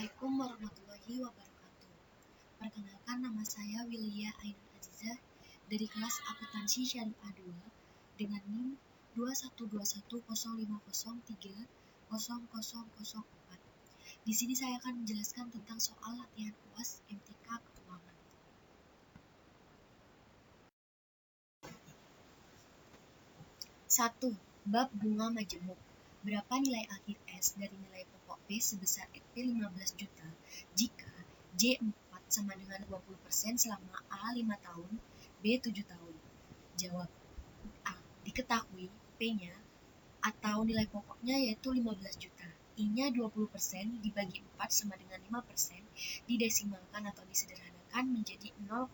Assalamualaikum warahmatullahi wabarakatuh. Perkenalkan, nama saya Willia Ainun Azizah dari kelas Akuntansi Syariah 2 dengan NIM 2121050030004. Di sini saya akan menjelaskan tentang soal latihan UAS MTK Keuangan. Satu, bab bunga majemuk. Berapa nilai akhir S dari nilai pokok P sebesar SP 15 juta jika J 4 sama dengan 20% selama A 5 tahun, B 7 tahun? Jawab. A. Diketahui P-nya atau nilai pokoknya yaitu 15 juta. I-nya 20% dibagi 4 sama dengan 5%, didesimalkan atau disederhanakan menjadi 0,05.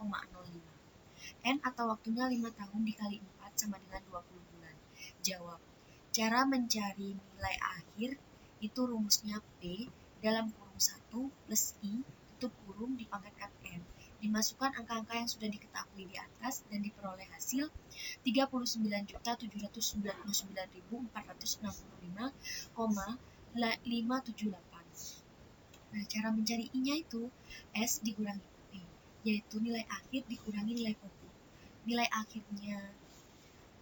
N atau waktunya 5 tahun dikali 4 sama dengan 20 bulan. Jawab. Cara mencari nilai akhir itu rumusnya P dalam kurung 1 plus I tutup kurung dipangkatkan N. Dimasukkan angka-angka yang sudah diketahui di atas dan diperoleh hasil 39.799.465,578. Nah, cara mencari I-nya itu S dikurangi P, yaitu nilai akhir dikurangi nilai pokok. Nilai akhirnya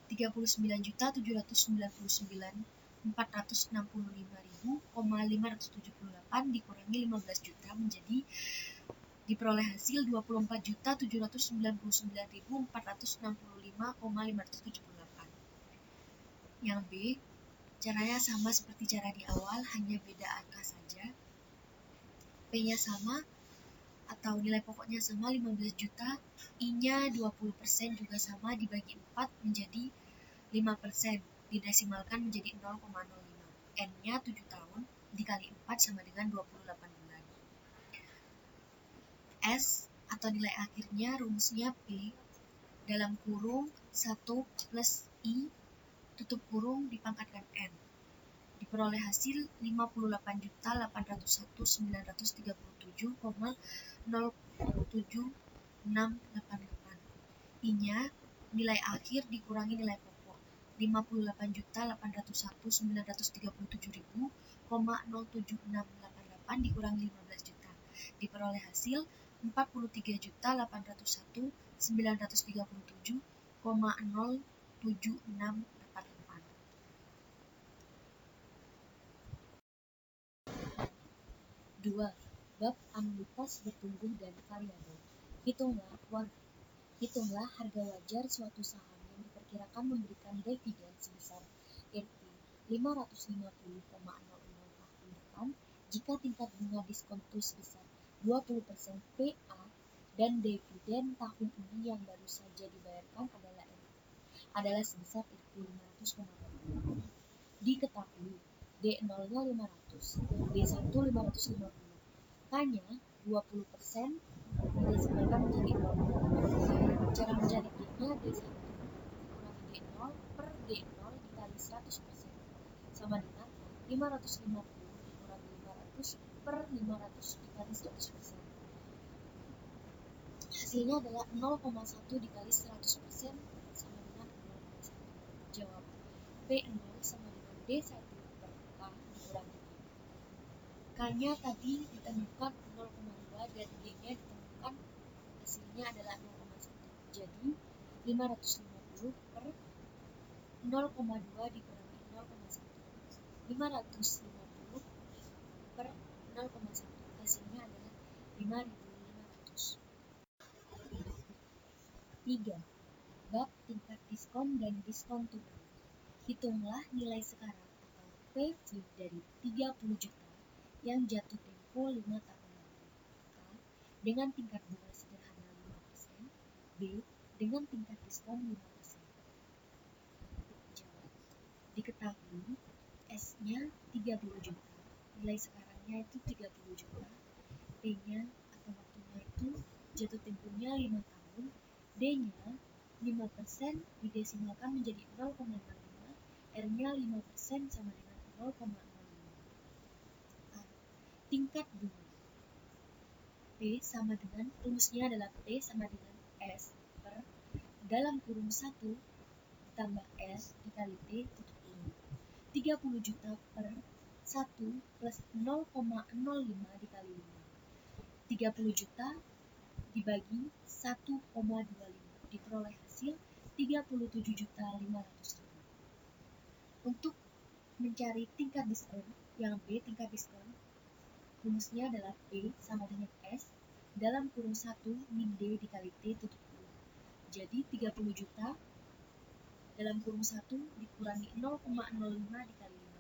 39.799.465,578 dikurangi 15 juta menjadi diperoleh hasil 24.799.465,578. Yang B, caranya sama seperti cara di awal, hanya beda angka saja. P-nya sama atau nilai pokoknya sama 15 juta, I-nya 20% juga sama dibagi 4 menjadi 5%, didesimalkan menjadi 0,05. N-nya 7 tahun dikali 4 sama dengan 28 bulan. S atau nilai akhirnya rumusnya P dalam kurung 1 plus I tutup kurung dipangkatkan N. Diperoleh hasil 58.837.07688. I-nya nilai akhir dikurangi nilai pokok 58.937.07688 dikurangi 15 juta. Diperoleh hasil 43.837.937,07688. 2. Bab anuitas bertumbuh dan variabel. Hitunglah harga wajar suatu saham yang diperkirakan memberikan dividen sebesar Rp 550,00 tahun depan jika tingkat bunga diskonto sebesar 20% PA dan dividen tahun ini yang baru saja dibayarkan adalah sebesar Rp 500,00. Diketahui D0-nya 500, D1 550, K-nya 20% didesimalkan menjadi 0. Cara mencari D-nya D1 dikurangi D0 per D0 dikali 100% sama dengan 550 dikurangi 500 per 500 dikali 100%. Hasilnya adalah 0,1 dikali 100% sama dengan 0,1. Jawab. P0 sama dengan D1 per K dikurangi D. K-nya tadi ditemukan 0,2 dan D-nya ditemukan hasilnya adalah 0,1. Jadi 550 per 0,2 dikurangi 0,1. 550 per 0,1 hasilnya adalah 5.500. 3. Bab tingkat diskon dan diskon tunai. Hitunglah nilai sekarang atau PV dari 30 juta yang jatuh tempo 5 tahun lalu. A. Dengan tingkat bunga sederhana 5%, B. Dengan tingkat diskon 5%. Jawab. Diketahui S-nya 30 juta, nilai sekarangnya itu 30 juta, P-nya atau waktunya itu jatuh temponya 5 tahun, D-nya 5% didesimalkan menjadi 0,05, R-nya 5% sama dengan 0,05. A. Tingkat bunga P sama dengan, rumusnya adalah P sama dengan S per dalam kurung 1 ditambah S dikali T tutup kurung. 30 juta per 1 plus 0,05 dikali 5. 30 juta dibagi 1,25 diperoleh hasil 37.500.000. Untuk mencari tingkat diskon, yang B tingkat diskon, rumusnya adalah P sama dengan S dalam kurung 1 min D dikali T tutup kurung. Jadi 30 juta dalam kurung 1 dikurangi 0,05 dikali 5.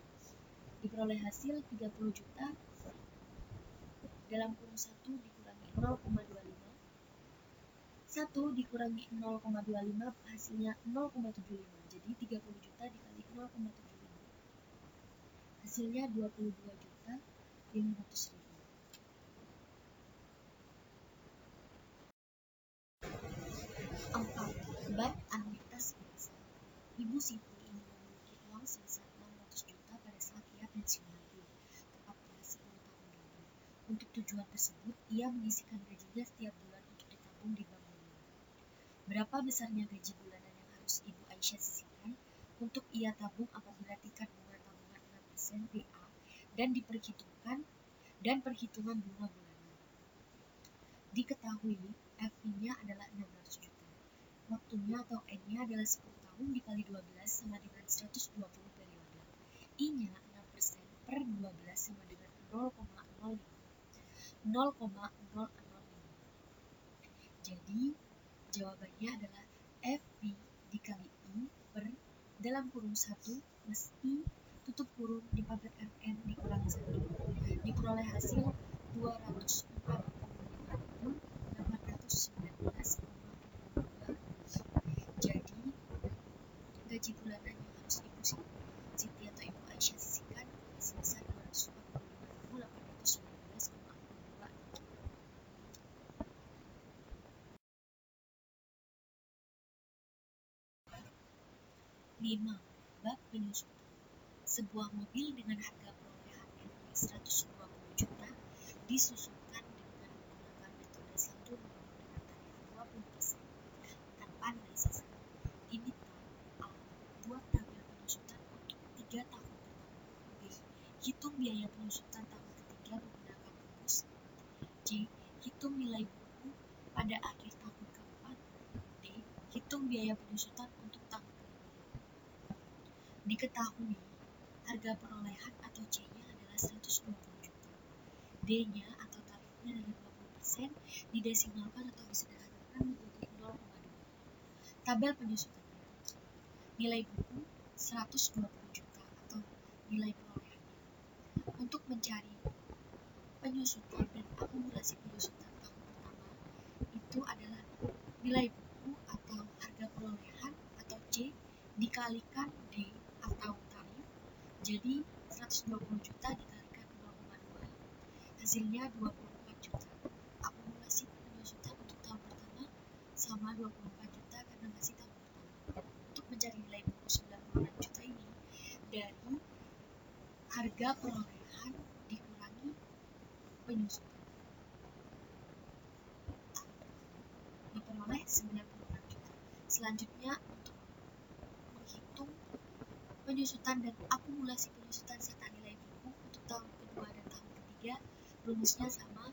Diperoleh hasil 30 juta dalam kurung 1 dikurangi 0,25. 1 dikurangi 0,25 hasilnya 0,75. Jadi 30 juta dikali 0,75. Hasilnya 22.500.000. Empat, bab anuitas biasa. Ibu Siti ingin memiliki uang sebesar 600 juta pada saat ia pensiun nanti, tepatnya 10 tahun lagi. Untuk tujuan tersebut, ia mengisikan gajinya setiap bulan untuk ditabung di bank bumn. Berapa besarnya gaji bulanan yang harus Ibu Aisyah sisihkan untuk ia tabung apabila tingkat bunga tabungan 6% BA dan perhitungan bunga bulanan. Diketahui F-nya adalah 600 juta. Waktunya atau N-nya adalah 10 tahun dikali 12 sama dengan 120 periode. I-nya 6% per 12 sama dengan 0,005. Jadi jawabannya adalah FB dikali I per dalam kurung 1 plus I tutup kurung dipagar RN dikurangi 1. Diperoleh hasil 245.819,62. Jadi gaji bulanan yang harus Ibu Siti atau Ibu Aisyah sisihkan sebesar 245.819,62. 5. Bab penyusutan. Sebuah mobil dengan harga perolehan RW 120 juta disusunkan dengan menggunakan metode saldo menurun dengan tarif 20% tanpa nilai sisa. Diminta A. Buat tabel penyusutan untuk 3 tahun pertama. B. Hitung biaya penyusutan tahun ketiga menggunakan rumus. C. Hitung nilai buku pada akhir tahun keempat. D. Hitung biaya penyusutan untuk tahun kelima. Diketahui harga perolehan atau C-nya adalah 120 juta. D-nya atau tarifnya adalah 20%, didesimalkan atau disederhanakan menjadi 0,2. Tabel penyusutannya. Nilai buku 120 juta atau nilai perolehannya. Untuk mencari penyusutan dan akumulasi penyusutan tahun pertama itu adalah nilai buku atau harga perolehan atau C dikalikan D atau tarif. Jadi 120 juta dikalikan 0,2 hasilnya 24 juta. Akumulasi penyusutan untuk tahun pertama sama 24 juta karena masih tahun pertama. Untuk mencari nilai buku 96 juta ini dari harga perolehan dikurangi penyusutan. Diperoleh 96 juta. Selanjutnya untuk menghitung penyusutan dan akumulasi penyusutan serta nilai buku untuk tahun kedua dan tahun ketiga, rumusnya sama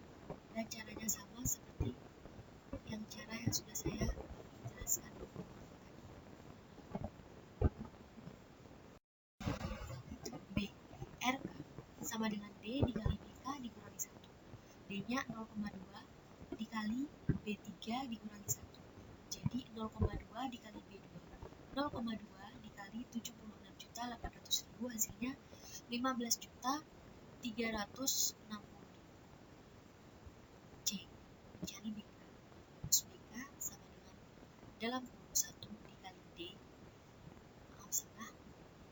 dan caranya sama seperti cara yang sudah saya jelaskan tadi. B. RK sama dengan D dikali BK dikurangi 1. D-nya 0,2 dikali B3 dikurangi 1. Jadi 0,2 dikali B2. 0,2 dikali 76.800.000 hasilnya 15.360.000. C. Mencari BK. Rumus BK sama dengan dalam kurung 1 dikali D.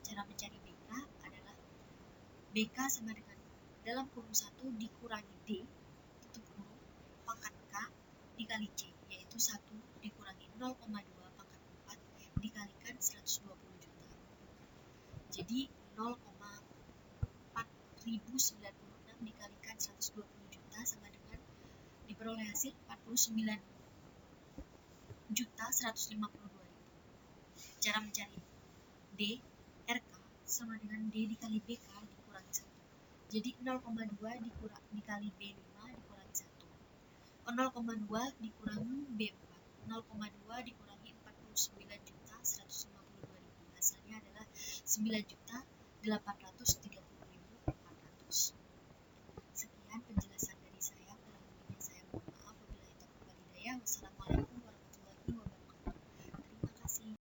Cara mencari BK adalah BK sama dengan dalam kurung 1 dikurangi D tutup kurung pangkat K dikali C, yaitu 1 dikurangi 0,2 pangkat 4 dikalikan 120 juta. Jadi 0,4096 dikalikan 120 juta sama dengan diperoleh hasil 49.152.000. Cara mencari D RK sama dengan D dikali BK dikurangi 1. Jadi 0,2 dikali B5 dikurangi 1. 0,2 dikurangi B4. 0,2 dikurangi 49.152.000. Hasilnya adalah 9.833.000.